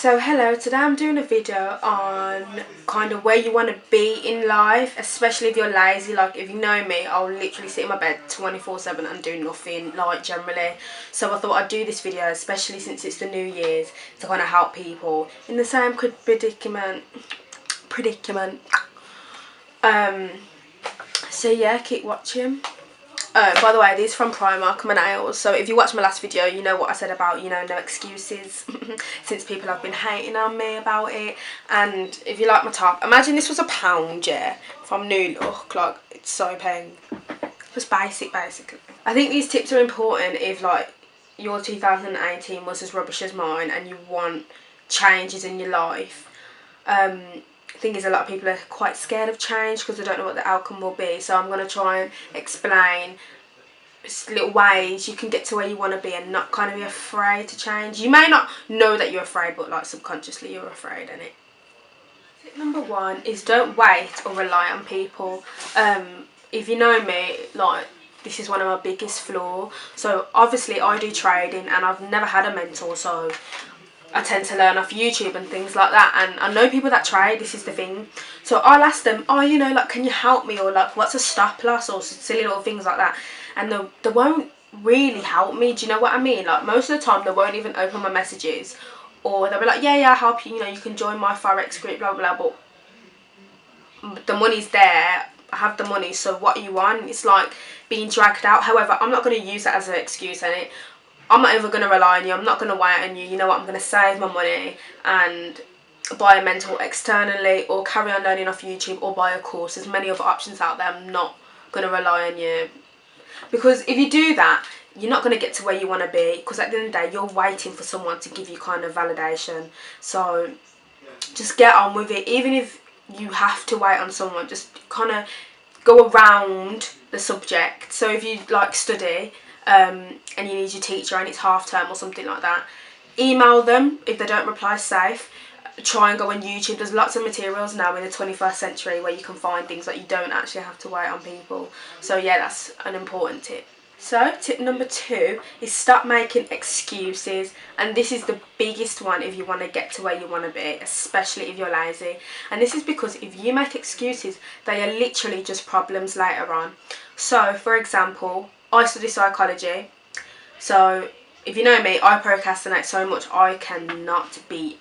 So hello, today I'm doing a video on kind of where you want to be in life, especially if you're lazy. Like if you know me, I'll literally sit in my bed 24/7 and do nothing, like generally. So I thought I'd do this video, especially since it's the New Year's, to kind of help people in the same predicament. So yeah, keep watching. By the way, these are from Primark, my nails. So if you watched my last video, you know what I said about, no excuses. Since people have been hating on me about it. And if you like my top, imagine this was £1, yeah, from New Look. Like, it's so paying. Just basic, basically. I think these tips are important if, like, your 2018 was as rubbish as mine and you want changes in your life. Thing is, a lot of people are quite scared of change because they don't know what the outcome will be. So I'm going to try and explain little ways you can get to where you want to be and not kind of be afraid to change. You may not know that you're afraid, but like subconsciously you're afraid, innit? Tip number 1 is don't wait or rely on people. If you know me, like, this is one of my biggest flaws. So obviously I do trading and I've never had a mentor, so I tend to learn off YouTube and things like that, and I know people that trade. This is the thing. So I'll ask them, oh, like, can you help me, or like, what's a stop loss, or silly little things like that, and they won't really help me. Do you know what I mean? Like, most of the time they won't even open my messages, or they'll be like, yeah, I'll help you, you can join my Forex group, blah blah blah, but the money's there. I have the money, so what you want? It's like being dragged out. However, I'm not going to use that as an excuse, and I'm not ever going to rely on you. I'm not going to wait on you. You know what? I'm going to save my money and buy a mentor externally, or carry on learning off YouTube, or buy a course. There's many other options out there. I'm not going to rely on you, because if you do that, you're not going to get to where you want to be, because at the end of the day you're waiting for someone to give you kind of validation. So just get on with it. Even if you have to wait on someone, just kind of go around the subject. So if you like study and you need your teacher and it's half term or something like that, email them. If they don't reply, safe. Try and go on YouTube. There's lots of materials now in the 21st century where you can find things that you don't actually have to wait on people. So yeah, that's an important tip. So tip number 2 is stop making excuses, and this is the biggest one if you want to get to where you want to be, especially if you're lazy. And this is because if you make excuses, they are literally just problems later on. So for example, I study psychology, so if you know me, I procrastinate so much. I cannot be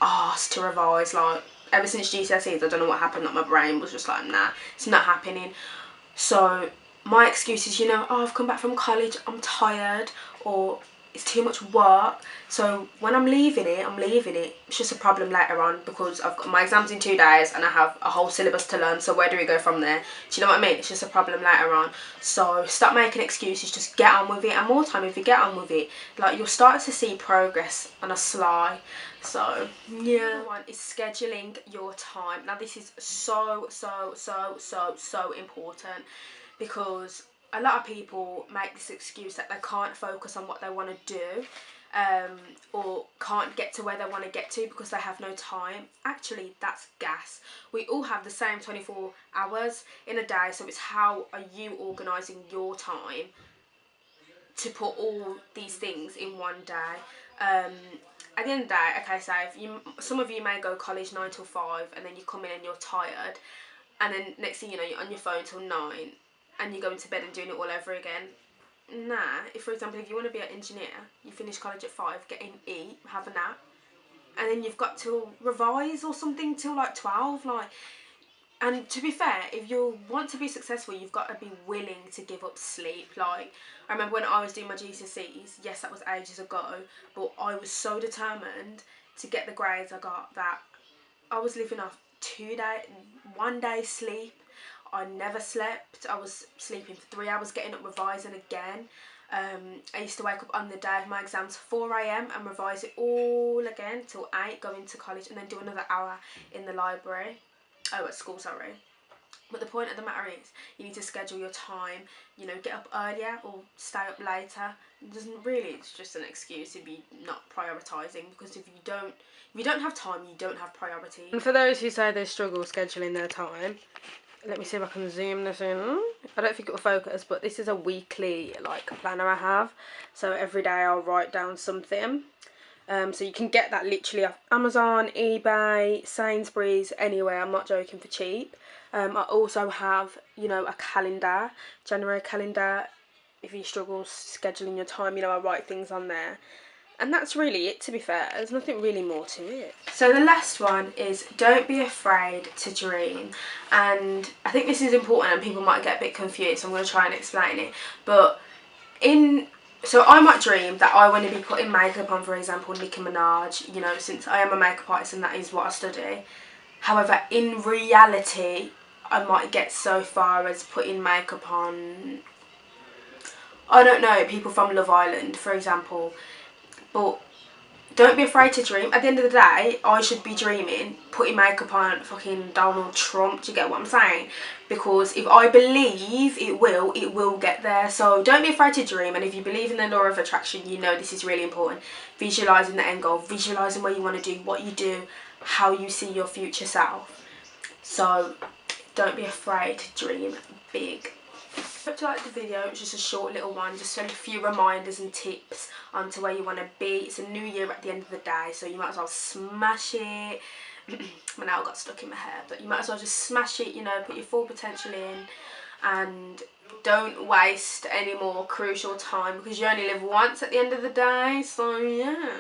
asked to revise. Like, ever since GCSEs, I don't know what happened, that my brain was just like, nah, it's not happening. So my excuse is, oh, I've come back from college, I'm tired, or it's too much work. So when I'm leaving it. It's just a problem later on, because I've got my exams in 2 days and I have a whole syllabus to learn. So where do we go from there? Do you know what I mean? It's just a problem later on. So stop making excuses, just get on with it. And more time, if you get on with it, like, you'll start to see progress on a sly. So yeah. One is scheduling your time. Now this is so important, because a lot of people make this excuse that they can't focus on what they want to do, or can't get to where they want to get to because they have no time. Actually, that's gas. We all have the same 24 hours in a day, so it's how are you organising your time to put all these things in one day. At the end of the day, okay, so some of you may go college 9 till 5, and then you come in and you're tired, and then next thing you know, you're on your phone till 9, and you're going to bed and doing it all over again. Nah, for example, if you want to be an engineer, you finish college at 5, get in, eat, have a nap, and then you've got to revise or something till like 12, like. And to be fair, if you want to be successful, you've got to be willing to give up sleep. Like, I remember when I was doing my GCSEs, yes, that was ages ago, but I was so determined to get the grades I got that I was living off 1 day sleep. I never slept. I was sleeping for 3 hours, getting up, revising again. I used to wake up on the day of my exams 4 AM and revise it all again till 8, go into college, and then do another hour in the library. At school, sorry. But the point of the matter is, you need to schedule your time, get up earlier or stay up later. It doesn't really, it's just an excuse if you're not prioritising, because if you don't have time, you don't have priority. And for those who say they struggle scheduling their time, let me see if I can zoom this in. I don't think it will focus, but this is a weekly, planner I have. So every day I'll write down something. So you can get that literally off Amazon, eBay, Sainsbury's, anywhere. I'm not joking, for cheap. I also have, you know, a calendar, January calendar. If you struggle scheduling your time, you know, I write things on there. And that's really it, to be fair. There's nothing really more to it. So the last one is don't be afraid to dream. And I think this is important and people might get a bit confused, so I'm going to try and explain it. But so I might dream that I want to be putting makeup on, for example, Nicki Minaj, you know, since I am a makeup artist and that is what I study. However, in reality, I might get so far as putting makeup on, I don't know, people from Love Island, for example. But don't be afraid to dream. At the end of the day, I should be dreaming, putting makeup on fucking Donald Trump. Do you get what I'm saying? Because if I believe it will get there. So don't be afraid to dream. And if you believe in the law of attraction, you know this is really important. Visualising the end goal, visualising where you want to do, what you do, how you see your future self. So don't be afraid to dream big. Hope you liked the video. It was just a short little one, just a few reminders and tips onto where you want to be. It's a new year at the end of the day, so you might as well smash it. My nail got stuck in my hair, but you might as well just smash it, you know, put your full potential in, and don't waste any more crucial time, because you only live once at the end of the day. So yeah.